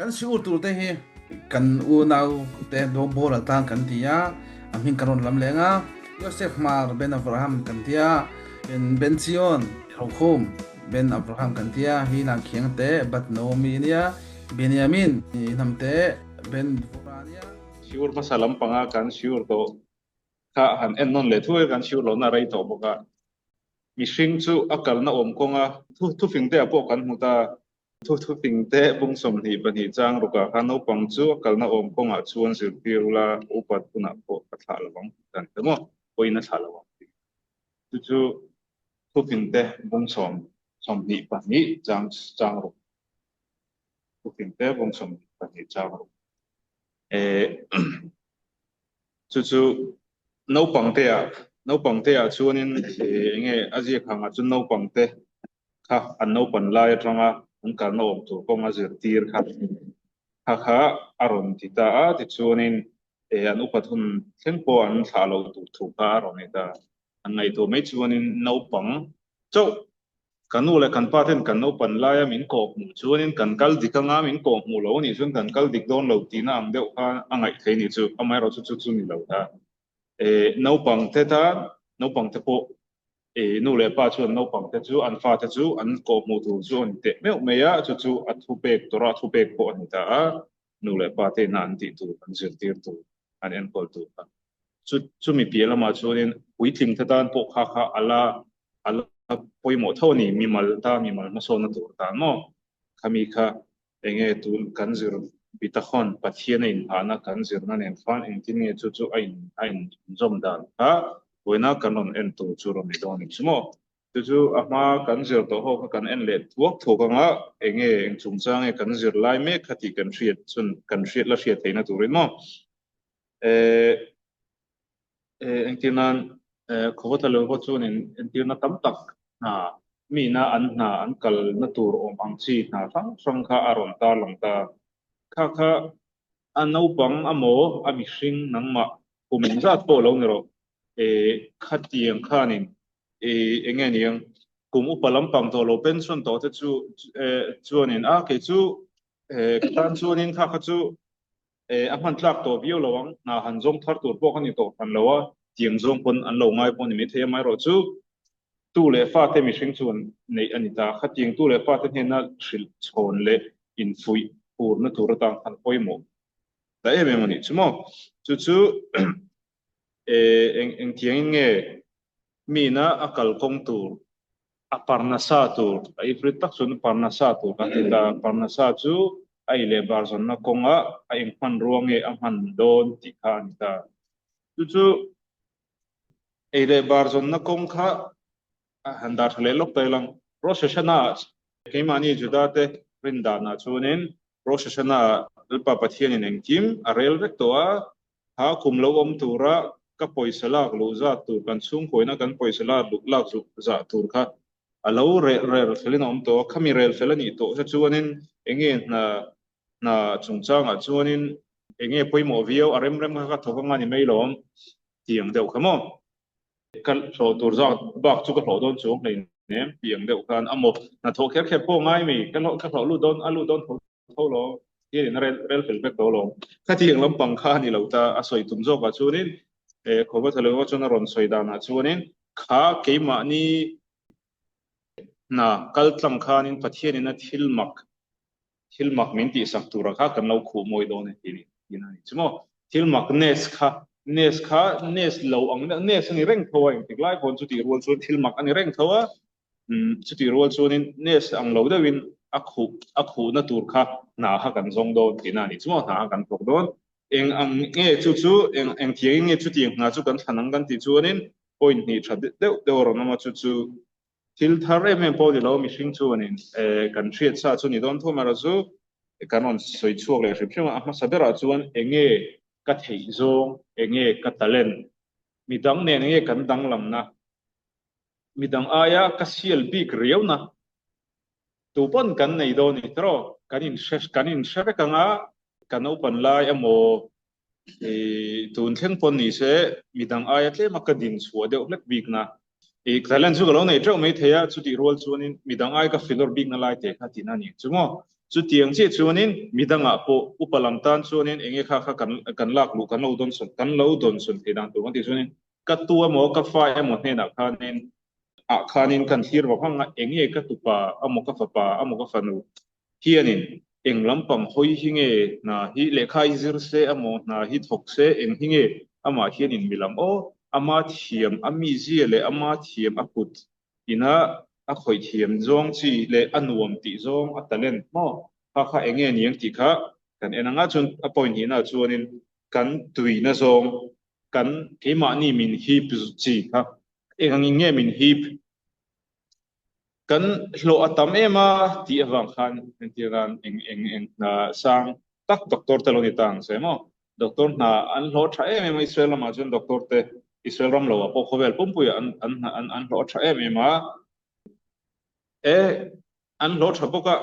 kan siur tur te hi kan u nau te do bol tang kan tia amin karon lam lenga Joseph Mar ben Abraham kan tia en Ben Zion Rokhum ben Abraham kan tia hi na khiang te bat Naomi nia Benjamin ni nam te ben Vorania siur masalam panga kan siur to kha han en non le thue kan siur lo na rai to boka mi hring chu akal na om konga thu fing te apo kan muta thu fing te bung som ni bani chang ruka kan no pang chu akal na om konga chuan zir pirula upat puna po atha lawang kan tamo poina thala lawang chu thu fing te bung som ni bani chang ru thu fing te bung som ni bani chang ru e chu no pangte a chuanin nge aji khanga chu no pangte kha an no pan lai atanga an kal no om tu konga zir tir kha aron ti ta a ti chuanin an upathun thlengpo an thalo tu thu ka aron ita an ngai to mai chuanin no pang chau kanu le kan pathen kan no pan lai min ko mu chuanin kan kal dikanga min ko mu lo ni chuan kan kal dik don lo ti na ang deuh kha angai thei ni chu amai ro chu ni lo ta nấu bằng thế ta nấu bằng thế bộ nô lệ ba chuan nấu bằng thế chú ăn pha thế chú ăn cổ mù thủ chú ăn tệ mấy mấy á chú ăn thu bек tora thu bek bộ anh ta nô lệ ba thế nan ti tu ăn zir tir tu ăn col tu chú mi bia lama chú nên quý thình thế ta bộ kha ala poi mo thâu ni mi mal ma so na tu ta no kami kha enge tu kan zir bitachon pathian in ana kan zirna nen fan in tin nge chu ain zom dan ha boina kanon en tu chu ro mi don chmo chu ama kan zir to ho kan en le tuak thoka nga enge eng chung chang e kan zir lai me khati kan riat chun kan riat la riat theina turin mo e eng tinan khowata lo ho chun en tirna tam tak na mi na an kal na tur om ang chi na sang kha aron ta long ta kha anau pang amo ami hring nangma kumin zat po lo nero khatiang khanin enge niang kum upalam pang to lo pension to te chu chuanin a ke chu kan chuanin kha chu a man tlak to bio lawang na han zong thar tur po khani to han lawa tiang zong pon an lo ngai pon mi the mai ro chu tu le fa te mi hring chuan nei anita khatiang tu le fa te hena thil chhon le in fui pur na tur tang han poimo da em moni chumo chu eng tiang nge mina akal kong tu aparnasa tu ai fritak sun parnasa tu katita parnasa chu ai le bar zon na konga ai man ruang e aman don ti khan ta chu ai le bar zon na kong kha handar le lok tailang processiona keimani judate rindana chunin processiona pa pathian in engkim arel vek toa ha kumlo om tura ka poisa lak lo za tur kan chung koina kan poisa lak zu za tur kha alo rel felin om to khami rel felani to sa chuanin enge na chungchang a chuanin enge poimo vio arem rem kha thokanga ni mailom tiang deuh khamo kan so tur za bak chu ka don chung nei nem tiang deuh kan amo na tho kher kher po ngai mi kan ka lu don alu don tho lo ye na rel fel bek to lo kha tiang lam pang kha ni lo ta a soi tum zo ka chunin khoba thalo wa chuna ron soi da na chuanin kha keima ni na kaltlam khanin pathian in thilmak min ti sak tura kha kan lo khu moi do ne ti ni chmo thilmak nes kha nes lo ang nes ni reng thawa ing tiklai kon chu ti rol chu thilmak ani reng thawa chu ti rol chu nin nes ang lo da win akhu na tur kha na ha kan zong do ti na ni chmo na kan tok don eng ang nge chu eng thieng nge chu ti nga chu kan thanang kan ti chu nin point ni thad de ro na ma chu til thar em po di lo mi hring chu anin kan thiet sa chu ni don thoma ra chu kan on soi chuak le hrip hringa a sa bera chuan enge ka thei zong enge ka talent midang ne enge kan dang lam na midang aya ka sial big riau na tu pon kan nei do ni tro kan in share ka nga kan open lai amo tun thleng pon ni se midang aya tle makadin chua deuh lek big na Thailand chu galo nei tro mai theya chu ti rol chuanin midang ai ka filor big na lai te kha tin ani chumo chu tiang che chuanin midanga po upalam tan chuanin enge kha kha kan lak lu kan lo don sun thi dang tu kan ti chuanin ka tua mo ka fa emo hne na khanin a khanin kan hir wa phanga enge ka tupa amo ka fa pa amo ka fanu hianin eng lampang hoi hinge na hi lekha izir se amo na hi thok se eng hinge ama hianin milam o ama thiam ami ziale ama thiam akut ina a khoi thiam zong chi le anuam ti zong a talent mo kha kha enge niang ti kha kan enanga chun a point hi na chuanin kan tui na zong kan keima ni min hip chi kha engang nge min hip kan hlo atam ema ti awang khan tiran eng na sang tak doctor taloni tang se mo doctor na an hlo tha em Israel ma chun doctor te Israel ram lo po khovel pum pu an hlo tha em ema e an hlo tha boka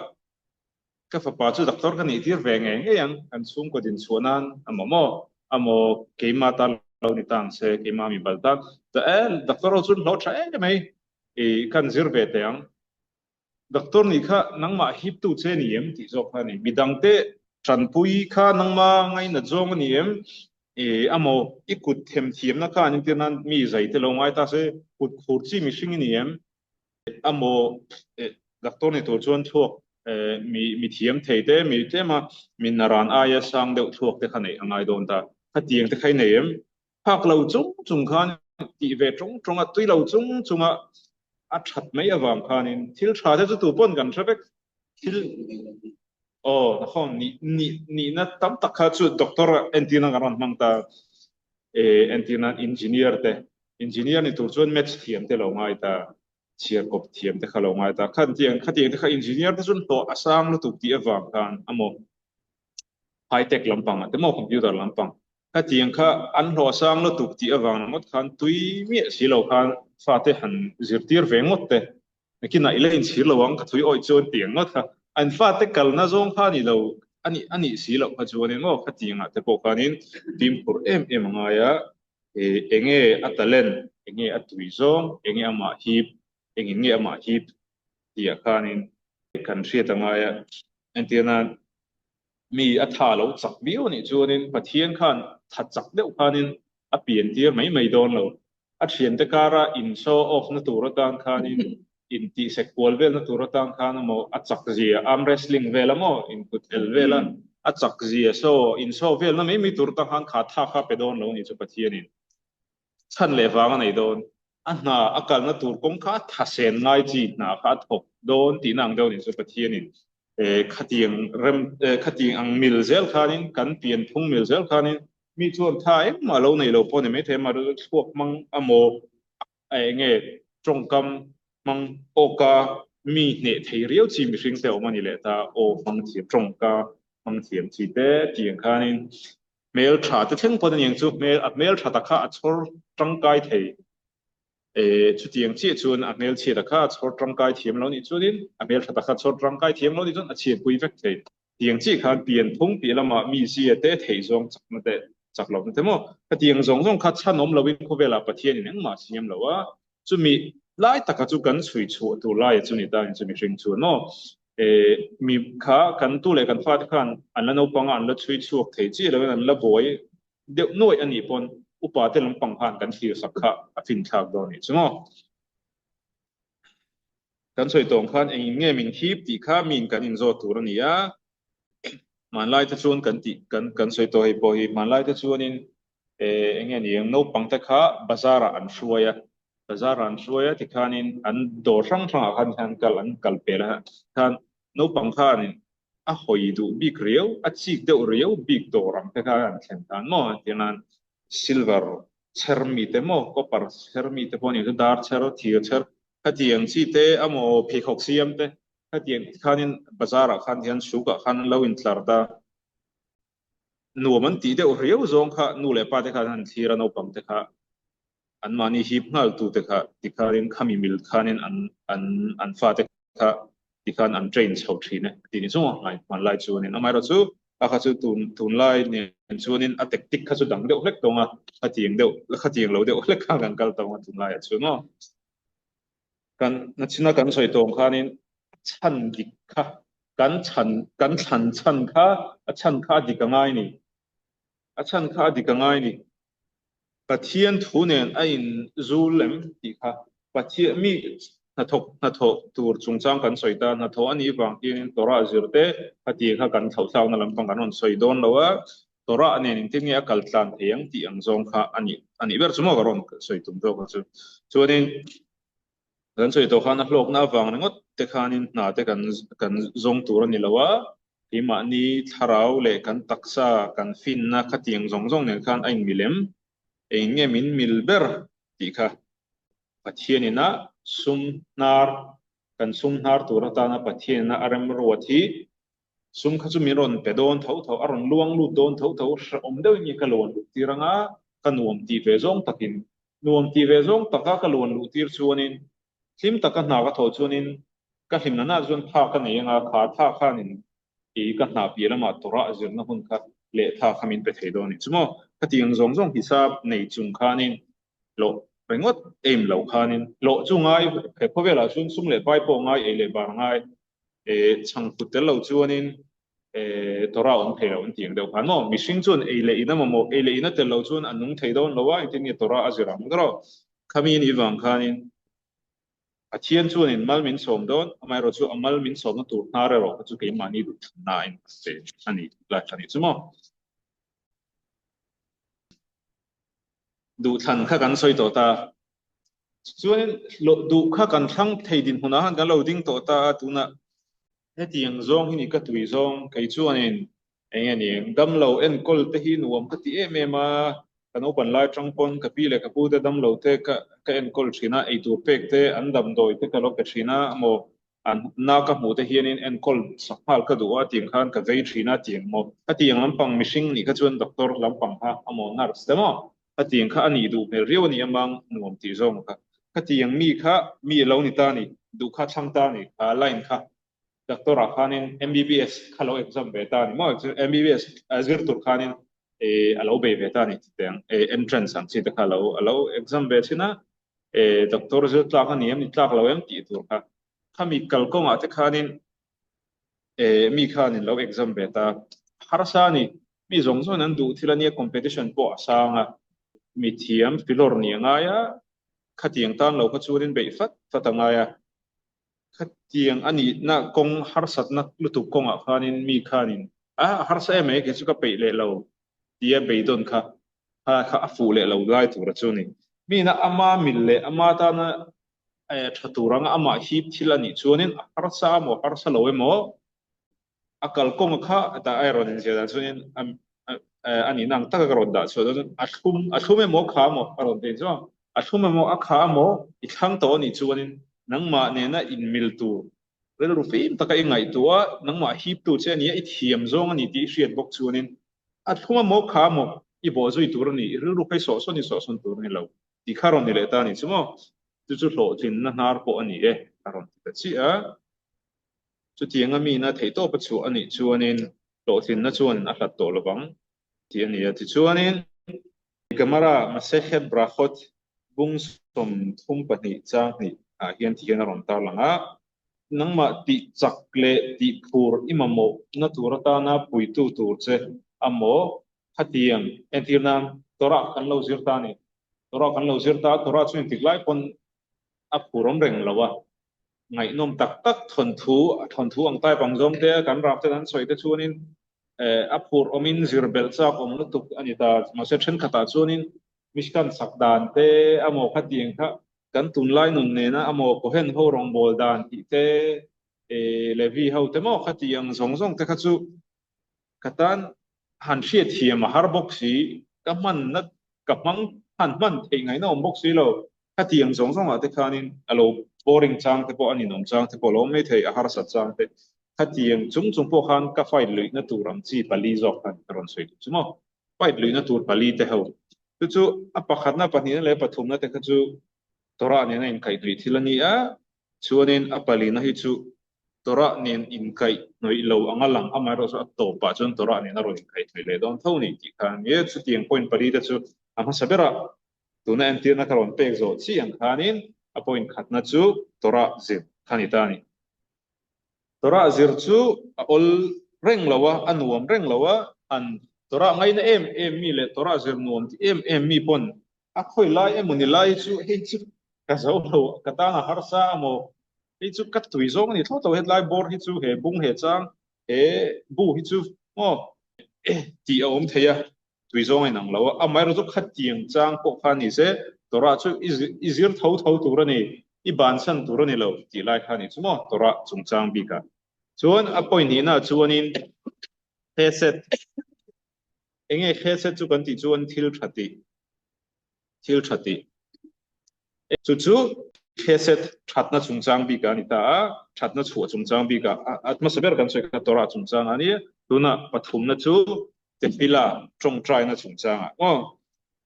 ka fa pa chu doctor kan ni tir ve nge nge yang an sum ko din chuanan amo amo keima ta lo ni tang se keima mi baltak ta el doctor chun hlo tha em mai e kan zir ve te yang doctor ni kha nangma hip tu che ni em ti zo kha ni bidang te tran pui kha nangma ngai na zong ni em e amo ikut them thiam na kha ni tinan mi zai te lo ngai ta se kut khur chi mi hring ni em amo doctor ni to chuan thuak mi thiam thei te mi te ma min naran aya sang deuh thuak te kha nei angai don ta kha tiang te khai nei em phak lo chung chung khan ti ve chung chung a tui lo chung chunga a that mai awang khanin thil tha te chu tu pon kan thrabek thil na khon ni na tam tak kha chu doctor entina garan mangta entina engineer ni tur chuan match thiam te lo ngai ta chiar kop thiam te khalo ngai ta khan tiang te kha engineer te chun to asang lu tu ti awang khan amo high tech lampang te mo computer lampang kha tiang kha an lo sang lu tu ti awang ngot khan tui mi si lo khan fa te han zirtir ve ngot te kina ile in si lo wang ka thui oi chon tiang ngot kha an fa te kal na zong kha ni lo ani si lo kha chuan ngo kha tiang te po khanin tim pur em nga ya enge atalen enge atui zong enge ama hip enge ama hip tia khanin kan hria tanga ya antiana mi a tha lo chak biu ni chuanin pathian khan that chak deuh khanin a pian tir mai don lo a thian te kara in show off na tur tan khanin in ti sequal vel na tur tan khan mo a chak zia arm wrestling vela mo in put el vela a chak zia so in show vel na mai mi tur ta khan kha tha kha pe don lo ni chu pathian in chan le wanga nei don a na akal na tur kong kha tha sen ngai chi na kha thok don ti nang don ni chu pathian in khatiang ang mil zel khanin kan pian thung mil zel khanin mi chuan tha em ma lo nei lo pon me the ma ru thuak mang amo ai nge trongkam mang oka mi ne thei riau chi mi hring te omani le ta o mang thi trongka mang thiam chi te tiang khanin mel tha te theng pon yang chu mel tha ta kha achor tangkai thei chu tiang chi chuan a mel chi ta kha chhor tangkai thiam lo ni chunin a mel tha ta kha chhor tangkai thiam lo ni chun a chi pui vek thei tiang chi khan pian thung pi lama mi si te thei zong chakna te chaklo te mo ka tiang zong zong kha chanom lovin ko vela pathian in ang ma siam lo wa chu mi lai taka chu kan chui chu tu lai chu ni ta chu mi ring chu no mi kha kan tu le kan fat khan an la no panga an la chui chuak thei chi lo an la boy de noi ani pon upa te lam pang khan kan thir sakha a fin thak do ni chu mo kan soi tong khan eng nge min hip ti kha min kan in zo tur ni ya man lai te chuan kan soi to hi po hi man lai te chuan in enge ni no pang te kha bazara an shuaya bazara an shuaya ti khanin an dor sang sang khan kal pela khan no pang khan in a hoi du big riau a chik de riau big doram te khan thlen tan mo tinan silver chermi te mo copper chermi te poni dar cher thir cher khatiang chi te amo phikok siam te khatiang khanin bazara khan hian suka khan lo in tlar ta nuaman ti de riau zong kha nu le pa te khan thira no pang te kha an mani hip ngal tu te kha ti kharin khami mil khanin an fa te kha ti khan an train chho thine ti ni so lai man lai chu ni amai ro chu a kha chu tun lai ni chuanin a tek tik kha chu dang deuh hlek tonga khatiang lo deuh hlek kha kan kal tonga tun lai chu no kan na china kan soi tong khanin chan dik kha kan chan kha a chan kha di ka ngai ni a chan kha di ka ngai ni pathian thu nen a in zulem ti kha pathian mi na thok tur chung chang kan soita na tho ani wang tin tora zirte pati kha kan thau thau na lampang kan on soi don lawa tora ane ning tin ya kal tlan theyang ti ang zong kha ani ber chumo garon soi tum do ka chu chuanin kan soi to kha na hlok na wang ngot te khanin na te kan zong tur ani lawa ima ni tharau le kan taksa kan fin na khatiang zong zong nen khan ain milem enge min milber ti kha pathianina sumnar kan sumnar turatana pathianina aram ruathi sum khachu miron pedon thau thau aron luang lu don thau thau om deu ni kalon tiranga kanuam ti ve zong takin nuam ti ve zong taka kalon lu tir chuanin hlim taka hna ka tho chuanin ka hlimna na chuan tha ka nei anga kha tha khanin i ka hna pi lama tora zirna hun kha le tha khamin pe theidoni chumo khatiang zong zong hisab nei chung khanin lo rengot em lo khanin lo chungai phe phovela chun sum le pai po ngai e le bar ngai e chang putel lo chuanin e tora on thei lo tiang deuh khan mo mishing chun e le ina mo e le ina tel lo chun anung thei don lo wa tin ni tora aziram gro khamin i wang khanin a thian chuanin mal min som don amai ro chu amal min som na tur na re ro chu ke mani du na in se ani la thani chumo du than kha kan soi to ta chuanin lo du kha kan thlang thei din huna han kan lo ding to ta tuna he tiang zong hi ni ka tui zong kai chuanin enge ni dam lo en kol te hi nuam ka ti em em a kan open lai trong pon ka pi le ka pu te dam lo te ka en kol china ei tu pek te an dam doi te ka lo ka china mo an na ka mu te hianin en kol sakhal ka duwa tiang khan ka vei china tiang mo a tiang lampang mishing ni ka chuan doctor lampang ha amo nurse te mo a tiang kha ani du me riu ni amang nuam ti zong ka ka tiang mi kha mi lo ni ta ni du kha chang ta ni a line kha doctor khanin MBBS khalo exam beta ni mo MBBS azir tur khanin e alo be beta ni teng e entrance ang chi ta khalo alo exam be china e doctor zir tla khan ni em ni tla lo em ti tur kha khami kal ko nga te khanin e mi khanin lo exam beta harsa ni mi zong zo nan du thilania competition po asanga mi thiam pilor ni nga ya khatiang tan lo kha churin be fatanga ya khatiang ani na kong harsat na lutu kong a khanin mi khanin a harsa em ke chu ka pe le lo dia be don kha ha kha afu le lo lai tu ra chu ni mi na ama mil le ama ta na thaturang ama hip thilani chuanin harsa mo harsa lo emo akal kong kha ta iron in se chuanin ani nang taka ron da so athum emo kha mo aron te chu athum emo a kha mo i thang to ni chuanin nangma ne na in mil tu rel ru fim taka ingai tua nangma hip tu che ni i thiam zong ani ti hriat bok chuanin a thuma mo kha mo i bo zui tur ni rel ru kai so so ni so son tur ni lo ti kharon ni le ta ni chumo chu chu hlo thin na nar po ani e aron ta chi a chu tianga mi na thei to pa chu ani chuanin hlo thin na chuan a hlat to lawang ti ani a ti chuanin kamara masechet brachot bung som thum pani chang ni a hian ti hian ron tar langa nangma ti chakle ti khur imamo na turata na puitu tur che amo khatiang entirnam tora kan lo zirta ni tora kan lo zirta tora chuin tiklai pon a phurom reng lawa ngai nom tak tak thon thu ang tai bang zom te kan rap te nan soi te chuanin a phur omin zirbel chak om lutuk ani ta ma se then khata chuanin mishkan sakdan te amo khatiang kha kan tun lai nun ne na amo ko hen ho rong bol dan ti te levi ho te mo khatiang zong zong te khachu katan han hriat thiam a har bok si ka man na ka mang han man thei ngai na om bok si lo khatiang zong zong a te khanin alo boring chang te po ani nom chang te po lo me thei a har sa chang te khatiang chung chung po khan ka fai lui na turam chi pali zok kan ron soi chumo fai lui na tur pali te ho chu a pakhat na pahni le pathum na te khachu tora ne na in kai dui thilani a chuanin a pali na hi chu tora nen in kai noi lo angalang amai ro so to pa chun tora ne na ro in kai thoi le don thoni ti khan ye chu tiang point pali te chu ama sabera tuna en tir na karon pek zo chi ang khanin a point khat na chu tora zin khani ta ni tora zir chu ol reng lawa anuam reng lawa an tora ngai na em mi le tora zir nuam ti em mi pon a khoi lai emuni lai chu he chu ka zo lo ka ta na har sa mo he chu kat tui zong ni tho to het lai bor hi chu he bung he chang he bu hi chu mo ti om theya tui zong ai nang lawa a mai ro chu khat tiang chang po kha ni se tora chu izir tho tho tu ra ni i ban san tu ra ni lo ti lai kha ni chu mo tora chung chang bi ka chuan a point hi na chuanin headset enge headset chu kan ti chuan thil thati chu chu headset thatna chungchang bi ka ni ta thatna chu chungchang bi ka atmosphere kan choi ka tora chungchang ani tuna pathum na chu tepila trong try na chungchang o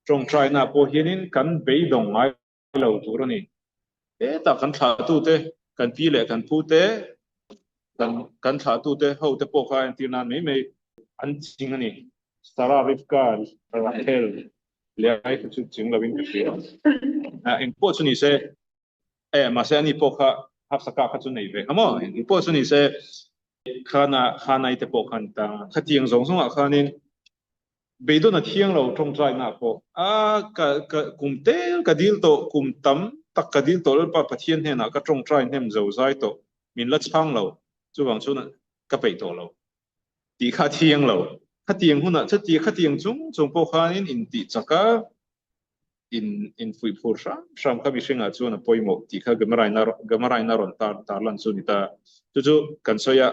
trong try na po hianin kan beidong ngai lo tur ani ta kan thla tu te kan pi le kan pu te kan thla tu te ho te po kha an tir nan mai an ching ani Sara Rivka Rahel le ai chu ching lo win ka in po chu ni se mà sẽ ni po kha hấp sắc cả chu nei ve amo in po chu ni se khana ite po khan ta khatiang zong zong a khanin beido na thiang lo trong trai na po a ka kum tel ka dil to kum tam tak ka dil to pa pathian he na ka trong trai hem zo zai to min la chang lo chu wang chu na ka pei to lo ti kha thiang lo khatiang huna cha ti khatiang chung po khanin in ti chaka in fui phur ram kha bishinga chu na poimo ti kha gamarai na ron tar lan chu ni ta chu kan soya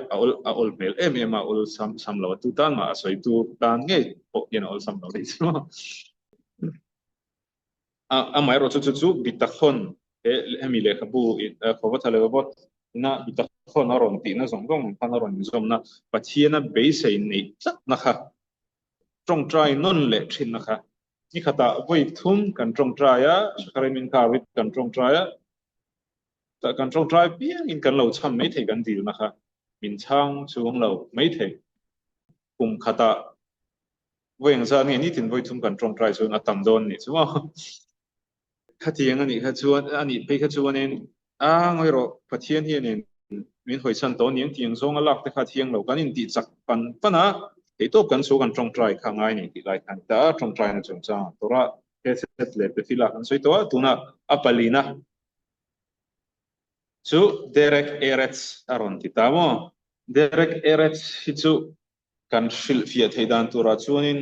a ol mel em a ol sam lo tu tan ma soi tu tan nge po yen ol sam lo ri chu a mai ro chu bitakhon e mi le khabu khawa thale bot na bitakhon na ron ti na zong dong pan ron zom na pathiana be sei nei sak na kha trong trai non le thin na kha ni khata voi thum kan trong trai a kharimin ka wit kan trong trai a ta kan trong trai piang in kan lo cham mai thei kan dil na kha min chang chuang lo mai thei kum khata voi ang sa nge ni tin voi thum kan trong trai chu na tam don ni chu khatiang ani kha chuan ani pe kha chuan en a ngoi ro pathian hi nen min hoi san to niang tiang zong a lak te kha thiang lo kan in ti chak pan pana he to kan so kan trong trai kha ngai ni ti lai kan ta trong trai na chung cha tora ke set le pe fila kan soi to tuna apalina chu Derek Erets aron ti ta mo Derek Erets hi chu kan shil fia theidan tura chuanin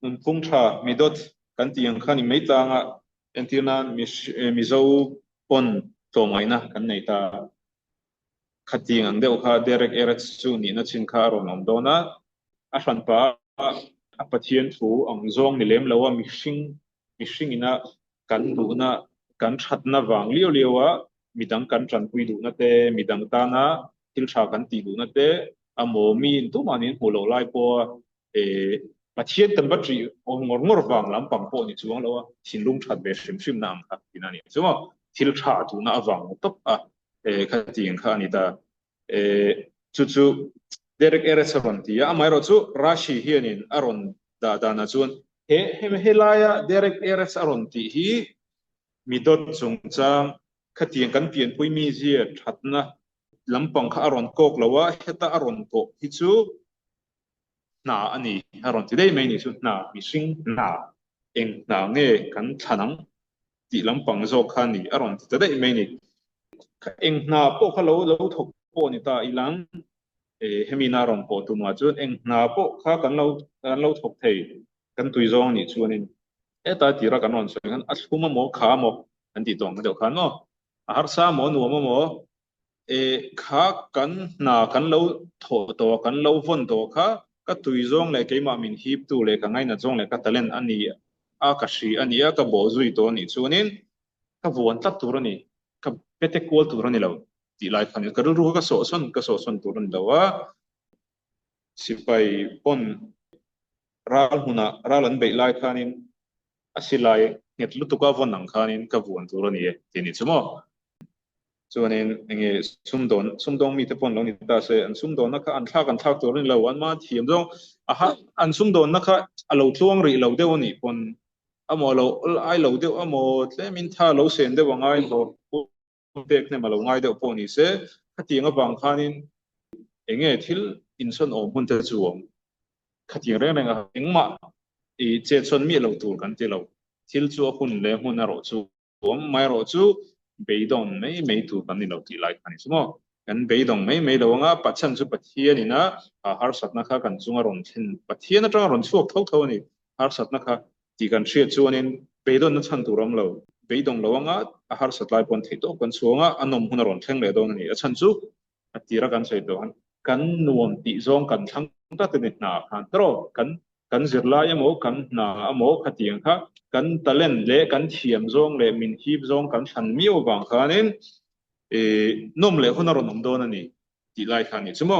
nun pung tha midot kan tiang khani mai ta nga entinan mi zo pon to mai na kan nei ta khatiang ang deuh kha Derek Erets chu ni na chin kha ron om dona a hran pa a pathian thu ang zong ni lem lawa mihring ina kan du na kan that na wang liwa midang kan tran pui du na te midang ta na til tha kan ti du na te amo min tu manin hu lo lai po e pathian tan ba tri ong ngor wang lam pang po ni chuang lawa thin lung that be shim nam kha tinani chuwa til tha tu na wang top a khatiang kha ni ta chu Derek Eretsaron ti ya amai ro chu Rashi hianin aron da na chuan he laia Derek Eretsaron ti hi midot chung chang khatiang kan pian pui mi zia thatna lampang kha aron kok lawa heta aron ko hi chu na ani aron ti dei mai ni chu na mi sing na eng na nge kan thanang ti lampang zo khan ni aron ti dei mai ni eng na po kha lo thok po ni ta ilang hemina ron po tu ma chuan eng na po kha kan lo thok thei kan tui zong ni chuanin ta tira kan on soi kan athuma mo kha mo an ti tong deuh khan no har sa mo nu mo kha kan na kan lo tho to kan lo von to kha ka tui zong le keima min hip tu le ka ngai na zong le ka talent ani a ka hri ani a ka bo zui to ni chuanin ka vuan tlat tur ani ka pete kol tur ani lo ti lai khan ka ru ka so son tur an dawa sipai pon ral an bei lai khanin asilai nget lu tuka von nang khanin ka vuan tur ani ti ni chumo chuanin enge sumdon mi te pon lo ni ta se an sumdon na kha an thak tur ni lo an ma thiam dong aha an sumdon na kha alo tluang ri lo deuh ni pon amo lo ai lo deuh amo tle min tha lo sen de wangai lo pek ne malo ngai deuh pon ni se khatianga bang khanin enge thil in son om hun te chuang khating reng reng a engma I che chon mi lo tur kan ti lo thil chu hun le hun a ro chu mai ro chu beidong mei tu kan ni lo ti lai kan sumo kan beidong mei lo nga pachan chu pathian ina har satna kha kan chunga ron thin pathian atang ron chuak thau ni har satna kha ti kan thria chuanin beidon na chan turam lo beidong lo nga har satlai pon thei to kan chuanga anom hun ron thleng le don ni a chan chu atira kan sei do kan nuam ti zong kan thang ta te na khan tro kan zirlai emo kan na amo khatiang kha kan talent le kan thiam zong le min hip zong kan than mi owang khanin e nom le hun ron nom don ani ti lai khan ni chumo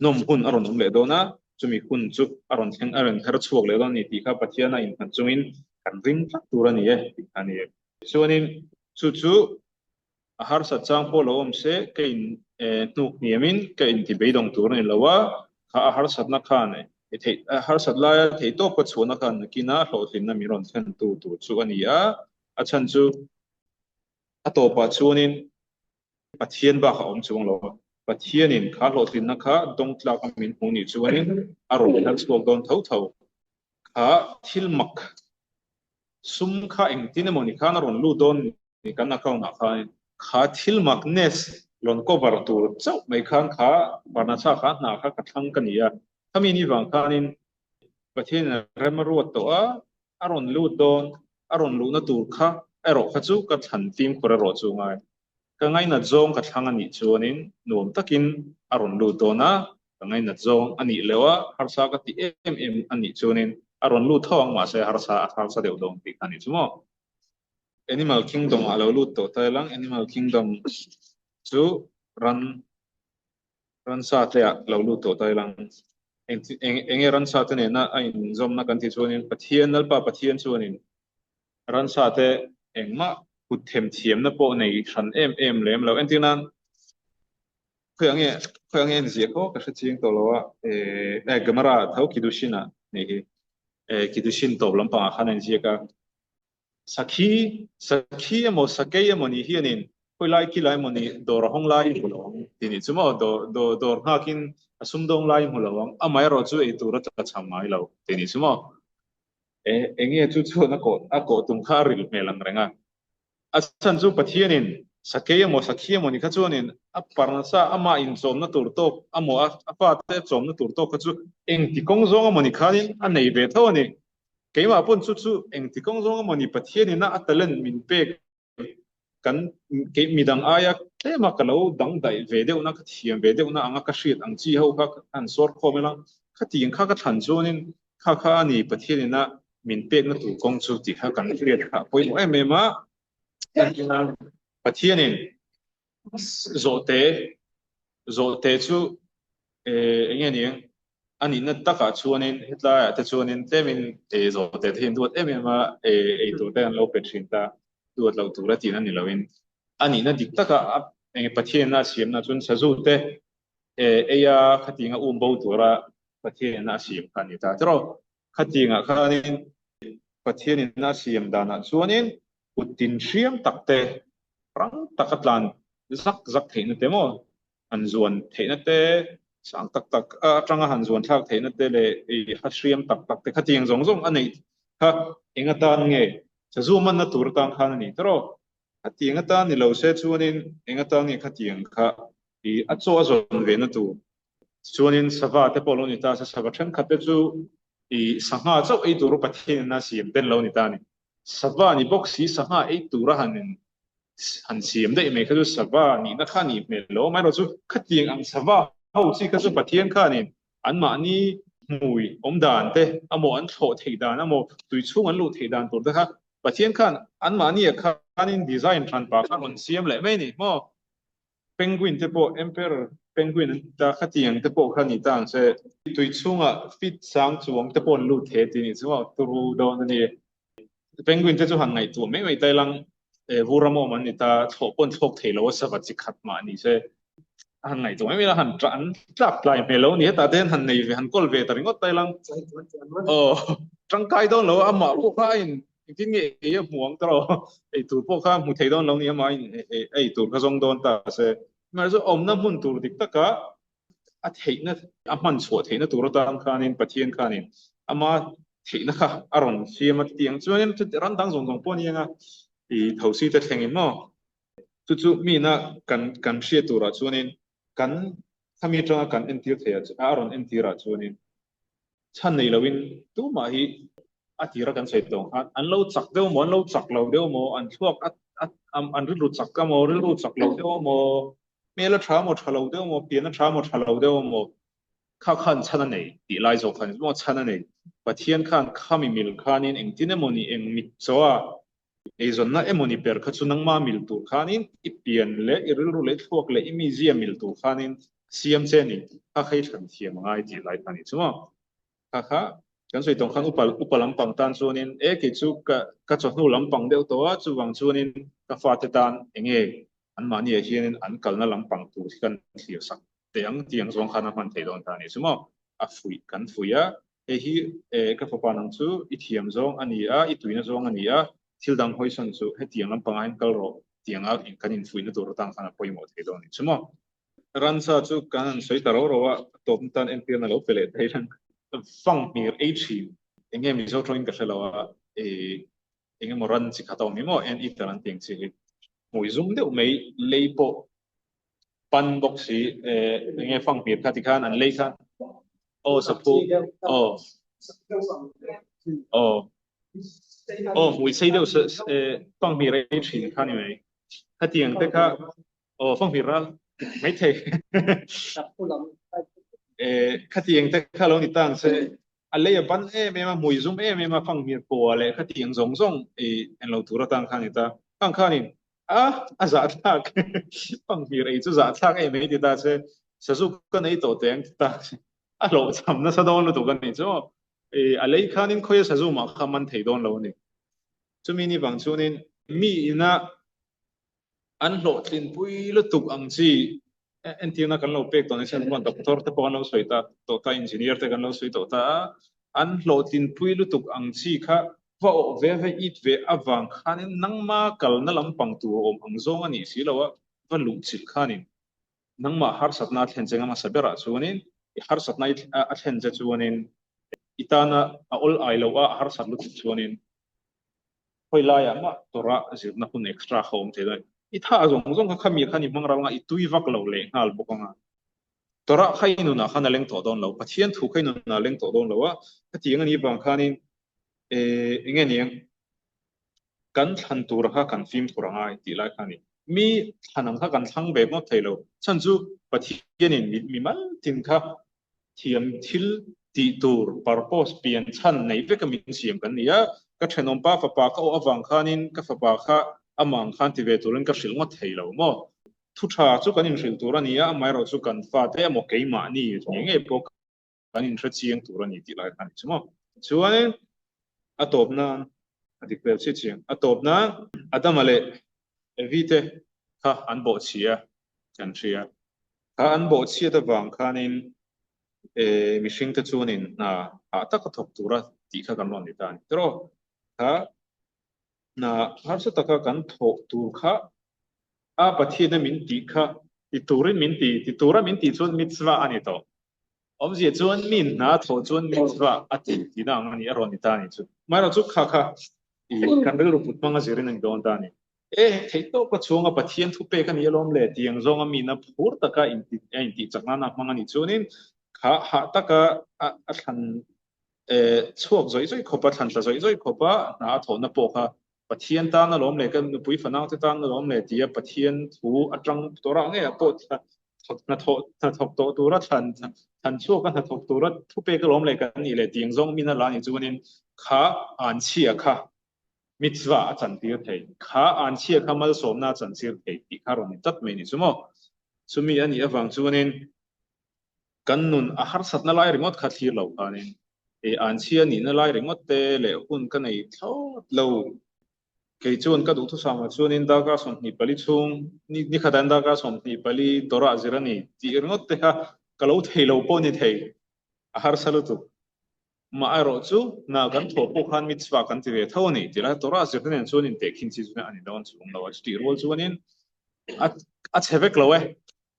nom hun aron nom le dona chumi hun chu aron theng aron her chuak le don ni ti kha pathiana in kan chungin kan ring thak tur ani e ti ani chuanin chu har sa chang po lo om se kein nuk niamin kein ti beidong tur ni lawa kha har sat na khan e thei har sat la thei to ko chuna khan kina hlo thin na mi ron chen tu chu ani a chan chu a to pa chuanin pathian ba kha om chuang lo pathianin kha hlo thin na kha dong tlak min hu ni chuanin a ron thal chuak don thau kha thil mak sum kha eng tin moni kha na ron lu don ni kan na kau na kha kha thil mak nes lon ko bar tur chau mai khan kha barna cha kha na kha ka thang kan ya khami ni wang khanin pathian remaruat to aron lu don aron lu na tur kha ero kha chu ka than tim khora ro chu ngai ka ngai na zong ka thang ani chuanin nuam takin aron lu dona ka ngai na zong ani lewa har sa ka ti em ani chuanin aron lu thawang ma se har sa deuh dong ti ani chumo animal kingdom alo lu to tailang animal kingdom chu ran ran sa te lo lu to tailang eng ran sa te ne na ain zom na kan ti chuanin pathian nal pa pathian chuanin ran sa te engma kut them thiam na po nei than em lem lo entinan khoyange khoyange nzie ko ka ching to lo gamara thau kidushina nei kidushin to lam pa khanen je ka sakhi amo sakei amo ni hianin koi lai ki lai mo ni dor hong lai lo tini chumo dor hakin asum dong lai mo lo amai ro chu e tur ta chamai lo tini chumo enge chu na ko tum kha ril melang renga asan chu pathianin sakei amo sakhi amo ni kha chuanin a parnasa ama in chom na tur to amo a pa te chom na tur to kha chu eng ti kong zong amo ni khanin a nei ve tho ni keima pun chu eng ti kong zong amo ni pathianin na atalan min pe kan ke midang aya tema kalo dang dai ve deuh na ka thiam ve deuh na anga ka hriat ang chi ho ka an sor khomelang kha tiang kha ka than chuanin kha ni pathianin na min pek na tu kong chu ti kha kan hriat kha poi mo em em a pathianin zote chu enge ni ani na taka chuanin hitla ta chuanin temin zote hin duat em em a tu te an lo petrin ta duat lo tu ra tin ani loin ani na dik taka enge pathian na siam na chun sazu te eya khatinga bo tura pathian na siam kan ni ta tro khatinga khanin pathian na siam dana chuanin utin hriam takte rang takatlan zak theina temo an zuan theina te sang tak atanga han zuan thak theina te le ha hriam tak te khatiang zong zong anei ha enga tan nge chazu man na tur tang khan ni tro khatiang ta ni lo se chuanin enga ta nge khatiang kha acho azon ve na tu chuanin sava te polo ni ta sa sava than khate chu sanga chaw ei tur pathian na siam ten lo ni ta ni sava ni boxi sanga ei tur hanin han siam dei me kha sava ni na kha ni me lo mai ro chu khatiang ang sava ho chi kha chu pathian kha ni an ma ni mui om dan te amo an tho thei dan amo tui chung an lu thei dan tur ta kha pathian khan an ma ni kha in design tran pa kha on siam le me ni mo penguin te po emperor penguin ta khatiang te po kha ni tang se tui chunga fit sang chuang te pon lu the ti ni chu turu do ni penguin te chu han ngai tu me tai lang vuramo man ni ta pon thok thelo sa va chi khat ma ni se han ngai tu me la han tran tlap lai me lo ni ta den han nei ve han kol ve ta ringot tai lang trăng kai don lo ama po kha in tin nge e muang tro ei tu po kha mu thei don lo ni ama ei tu kha zong don ta se mà rồi om na mun tur dik taka a theina a man chho theina tur tang khanin pathian khanin ama theina kha aron siam tiang chuan ran dang zong zong pon yanga I thosi ta thengin mo chu chu mi na kan hria tura chuanin kan khami tanga kan entir thea aron entira chuanin chan nei lowin tu ma hi atira kan sei tong an lo chak deuh mo an lo chak lo deuh mo an thuak an ri ru chak ka mo ri ru chak lo deuh mo me la tha mo tha lo deuh mo pian la tha mo tha lo deuh mo kha khan chana nei ti lai zo khan mo chana nei pathian khan khami mil khanin engtin emoni eng mit chawa ei zon na emoni per kha chu nang ma mil tur khanin I pian le I ril ru le thuak le I museum mil tur khanin siam cheni kha khai than thiam ngai ti lai khani chuma kha kha kan soi tong khang upal lampang tan chuanin ki chu ka chawhnu lampang deuh tawa chu wang chuanin ka fa te tan enge an mani a hianin an kalna lampang tu kan thlir sak te ang tiang zong khana man thei don ta ni chuma a fui kan fuia hi ka fa pa nang chu I thiam zong ani a I tuina zong ani a thil dang hoi son chu he tiang lampang an kal ro tiang a in kan in fuina tur tang khana poimo thei don ni chuma ran sa chu kan soi taro ro wa tom tan en tir na lo pele thei ran fang mir h enge mi zo tроин ka shelawa enge moran chi khataw mi mo en itaran ting chi mui zum de mei leipo pan box si enge fang mir khatikan an lei khan o sapu o o o mui sei de fang mir h khan ni mei khatiang te kha o fang mir ra mấy thầy khát tiếng thế khá lâu ni tang se anh lấy ban em mà mùi zoom em mà phăng miệt bùa lệ khát tiếng giống giống anh lâu thua tang khang ta tang khang ni giả thác phăng miệt ấy chứ giả thác em ấy thì ta se sử dụng cái này tổ tiếng ta lâu chăm nó sao đâu nó tổ cái này chứ anh lấy khang ni khơi sử dụng mà khăm man thấy đâu lâu ni cho mình đi bằng cho nên mi na anh lộ tin bui lu tục ang chi en tiang na kan lo pek ton sen kon doctor te pon lo soi ta to ta engineer te kan lo soi to ta an lo tin pui lu tuk ang chi kha va o ve it ve awang khanin nangma kal na lampang tu om ang zong ani si lo wa va lu chil khanin nangma har satna thlen chenga ma sabera chuanin har satna a thlen che chuanin itana a ol ai lo a har sat lu chuanin hoi lai ama tora zirna hun extra home te dai I tha zong zong kha mi khani mang rawnga I tui vak lo le ngal bokanga tora khai nu na khana leng to don lo pathian thu khai nu na leng to don lo wa patiang ani bang khanin enge niang kan than tur kha kan film turanga ti lai khani mi thanam kha kan thang be mo thailo chan chu pathian in mi mal tin kha thiam thil ti tur purpose pian chan nei ve ka min siam kan nia ka thenom pa fa pa ka o awang khanin ka fa pa kha amang khan ti ve turin ka hrilnga theilo mo thu tha chu kan in hril tur ania mai ro chu kan fa te mo keima ni nge pok kan in thra chiang tur ani ti lai khan chumo chuan atop na adik pel chi chiang atop na adamale vite kha an bo chia kan chia kha an bo chia ta wang khanin mihring te chuanin na a tak a thok tura ti kha kan lon ni tan tro kha na har sa taka kan thok tur kha a pathian min ti kha ti turin min ti tura min ti chuan mitzwa ani to om zia chuan min na tho chuan mitzwa ati ti na ani a ron ni ta ni chu mai ro chu kha kha I kan rel ru put manga zirin ang don ta ni thei to ka chunga pathian thu pe kan yelom le tiang zonga mi na phur taka in ti chakna na manga ni chunin kha ha taka a than chuak zoi zoi khopa than ta zoi zoi khopa na tho na po kha pathian ta na lom le kan pui fanang te ta na lom le tia pathian thu atang tora nge po na thok to tura than chuak kan thok tura thu pe ka lom le kan ni le tiang zong mi na la ni chunin kha an chia kha mitzwa a chan tir thei kha an chia kha mal som na chan sir thei ti kha ron tat me ni chumo chumi ani awang chuanin kan nun a har sat na lai ringot kha thlir lo khanin an chia ni na lai ringot te le hun ka nei thot lo ke chuan ka du thu sama chuanin da ka som ni pali chung ni khadan da ka som ni pali tora zirani ti ringot te kha ka lo thei lo po ni thei a har salu tu ma ai ro chu na kan tho po khan mitzwa kan ti ve tho ni ti la tora zirani chuanin te khin chi chu ani don chung lo ti rol chuanin a chevek lo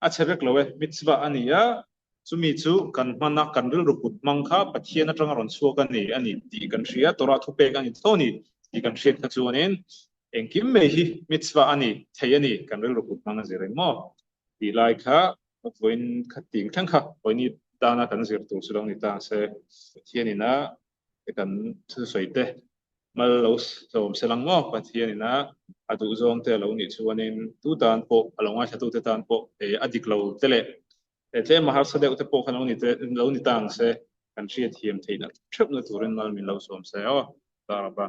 อาเชเรกเลวมิตรว่าอันนี้อะสุมิจูกันมันนักกันเรื่องรุกุดมังค่าปะเทียนจังรอนชัวกันนี่อันนี้ดีกันเชียตัวเราทุเปกันนี่ตัวนี้ดีกันเชียขจวนนี้เองคิมไม่ฮีมิตรว่าอันนี้เทียนี่กันเรื่องรุกุดมังเสร็จมั้งดีไลค์ค่ะวันขัดติงทั้งค่ะวันนี้ตาหน้ากันเสร็จตัวสุดนี่ตาเสเทียนี่นะกันสวยเตะมาเราสมเสลังมั้งปะเทียนี่นะอาดูจงเตะเรานี่ชวนนี้ตู้ตานโปอลงว่าชะตู้เตะตานโปอดีกเราเตะเละ แต่มหาสเดอุตโปขันเรานี่ต่างเสกันเชียร์ทีมทีนั้นชอบในตัวเรนมาลมินเราสวมเสอ๋อตาลบะ